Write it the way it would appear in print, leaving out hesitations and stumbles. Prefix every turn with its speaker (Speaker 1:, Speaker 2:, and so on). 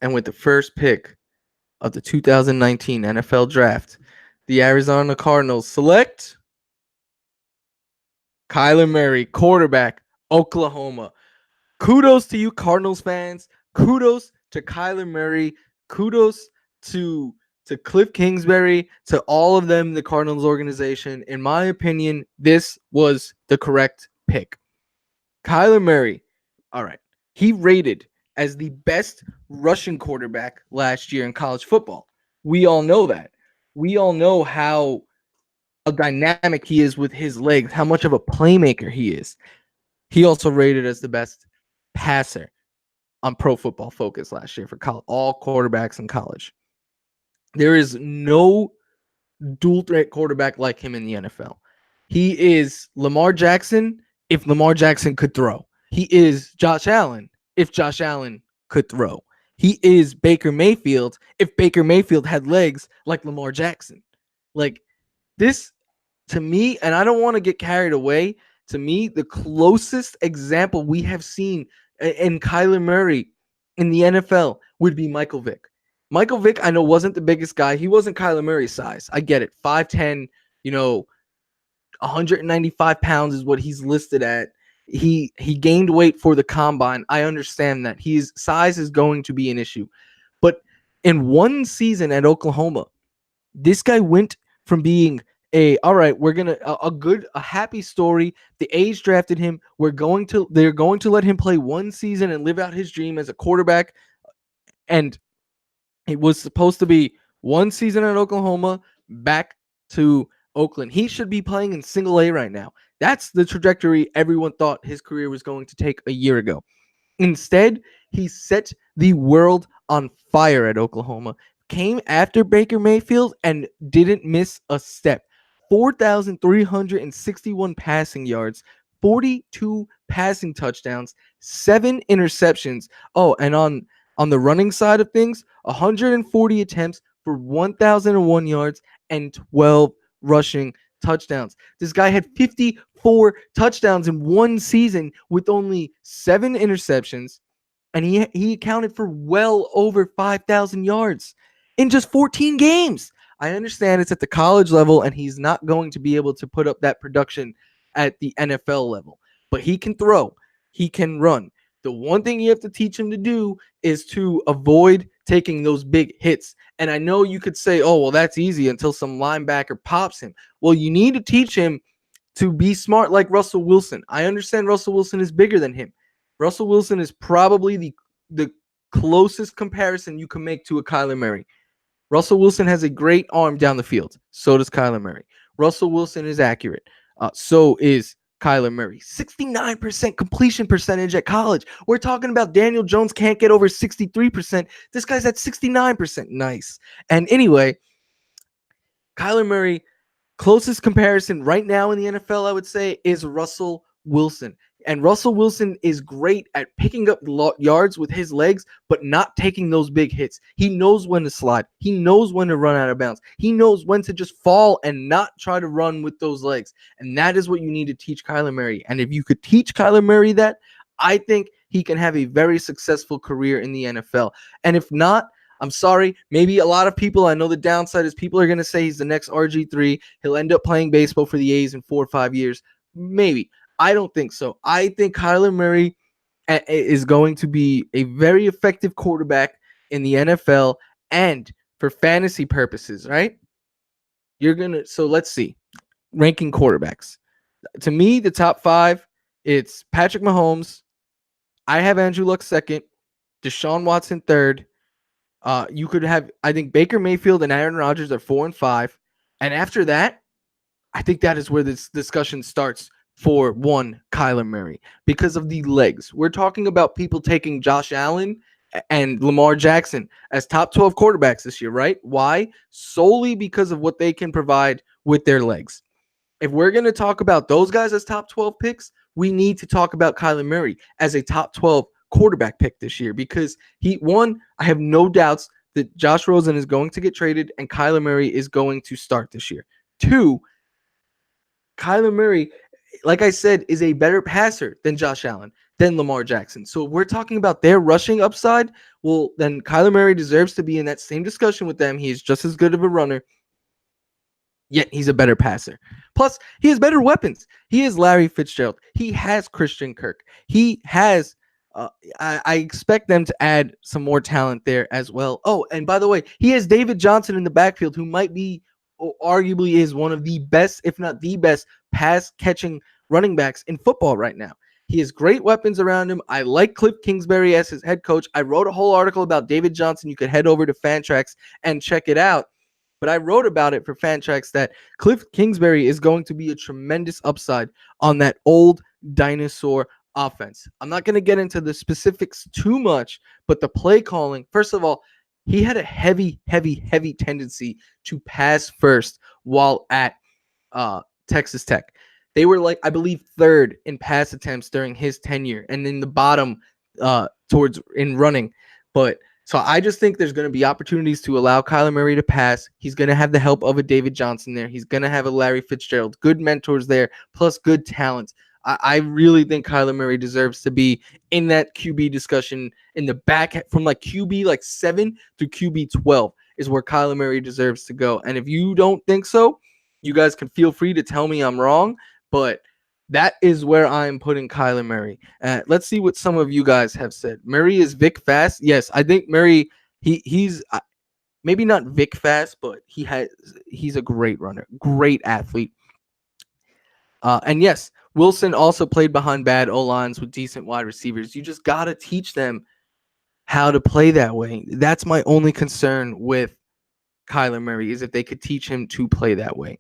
Speaker 1: And with the first pick of the 2019 NFL Draft, the Arizona Cardinals select Kyler Murray, quarterback, Oklahoma. Kudos to you, Cardinals fans. Kudos to Kyler Murray. Kudos to Cliff Kingsbury, to all of them, the Cardinals organization. In my opinion, this was the correct pick. Kyler Murray, all right, he rated as the best rushing quarterback last year in college football. We all know that. We all know how dynamic he is with his legs, how much of a playmaker he is. He also rated as the best passer on Pro Football Focus last year for all quarterbacks in college. There is no dual threat quarterback like him in the NFL. He is Lamar Jackson if Lamar Jackson could throw. He is Josh Allen if Josh Allen could throw. He is Baker Mayfield if Baker Mayfield had legs like Lamar Jackson. Like this, to me, and I don't want to get carried away, to me, the closest example we have seen in Kyler Murray in the NFL would be Michael Vick. Michael Vick, I know, wasn't the biggest guy. He wasn't Kyler Murray's size. I get it. 5'10", 195 pounds is what he's listed at. He gained weight for the combine. I understand that. His size is going to be an issue. But in one season at Oklahoma, this guy went from being a happy story. The A's drafted him. They're going to let him play one season and live out his dream as a quarterback. And it was supposed to be one season at Oklahoma, back to Oakland. He should be playing in single A right now. That's the trajectory everyone thought his career was going to take a year ago. Instead, he set the world on fire at Oklahoma, came after Baker Mayfield, and didn't miss a step. 4,361 passing yards, 42 passing touchdowns, 7 interceptions. Oh, and on the running side of things, 140 attempts for 1,001 yards and 12 rushing touchdowns. This guy had 54 touchdowns in one season with only 7 interceptions, and he accounted for well over 5,000 yards in just 14 games. I understand it's at the college level, and he's not going to be able to put up that production at the NFL level, but he can throw, he can run. The one thing you have to teach him to do is to avoid taking those big hits. And I know you could say, oh, well, that's easy until some linebacker pops him. Well, you need to teach him to be smart like Russell Wilson. I understand Russell Wilson is bigger than him. Russell Wilson is probably the closest comparison you can make to a Kyler Murray. Russell Wilson has a great arm down the field. So does Kyler Murray. Russell Wilson is accurate. So is Kyler Murray. 69% completion percentage at college. We're talking about Daniel Jones can't get over 63%. This guy's at 69%. Nice. And anyway, Kyler Murray, closest comparison right now in the NFL, I would say, is Russell Wilson. And Russell Wilson is great at picking up yards with his legs, but not taking those big hits. He knows when to slide. He knows when to run out of bounds. He knows when to just fall and not try to run with those legs. And that is what you need to teach Kyler Murray. And if you could teach Kyler Murray that, I think he can have a very successful career in the NFL. And if not, I'm sorry, maybe a lot of people, I know the downside is people are going to say he's the next RG3. He'll end up playing baseball for the A's in 4 or 5 years. Maybe. I don't think so. I think Kyler Murray is going to be a very effective quarterback in the NFL and for fantasy purposes, right? So let's see. Ranking quarterbacks. To me, the top 5, it's Patrick Mahomes. I have Andrew Luck second. Deshaun Watson third. You could have, I think, Baker Mayfield and Aaron Rodgers are 4 and 5. And after that, I think that is where this discussion starts for one, Kyler Murray, because of the legs. We're talking about people taking Josh Allen and Lamar Jackson as top 12 quarterbacks this year, right? Why? Solely because of what they can provide with their legs. If we're going to talk about those guys as top 12 picks, we need to talk about Kyler Murray as a top 12 quarterback pick this year, because I have no doubts that Josh Rosen is going to get traded and Kyler Murray is going to start this year. 2, Kyler Murray, like I said, is a better passer than Josh Allen. than Lamar Jackson. So if we're talking about their rushing upside, well, then Kyler Murray deserves to be in that same discussion with them. He is just as good of a runner, yet he's a better passer. Plus, he has better weapons. He is Larry Fitzgerald. He has Christian Kirk. He has. I expect them to add some more talent there as well. Oh, and by the way, he has David Johnson in the backfield, who might be, or arguably is one of the best, if not the best, pass catching running backs in football right now. He has great weapons around him. I like Cliff Kingsbury as his head coach. I wrote a whole article about David Johnson. You could head over to Fantrax and check it out. But I wrote about it for Fantrax that Cliff Kingsbury is going to be a tremendous upside on that old dinosaur offense. I'm not going to get into the specifics too much, but the play calling, first of all, he had a heavy tendency to pass first while at Texas Tech. They were like, I believe, third in pass attempts during his tenure, and in the bottom towards in running. But so I just think there's going to be opportunities to allow Kyler Murray to pass. He's going to have the help of a David Johnson there. He's going to have a Larry Fitzgerald, good mentors there, plus good talent. I really think Kyler Murray deserves to be in that QB discussion in the back from like QB like 7 through QB 12 is where Kyler Murray deserves to go. And if you don't think so, you guys can feel free to tell me I'm wrong, but that is where I'm putting Kyler Murray. Let's see what some of you guys have said. Murray is Vic Fast. Yes, I think Murray, he's maybe not Vic Fast, but he's a great runner, great athlete. And yes, Wilson also played behind bad O-lines with decent wide receivers. You just got to teach them how to play that way. That's my only concern with Kyler Murray, is if they could teach him to play that way.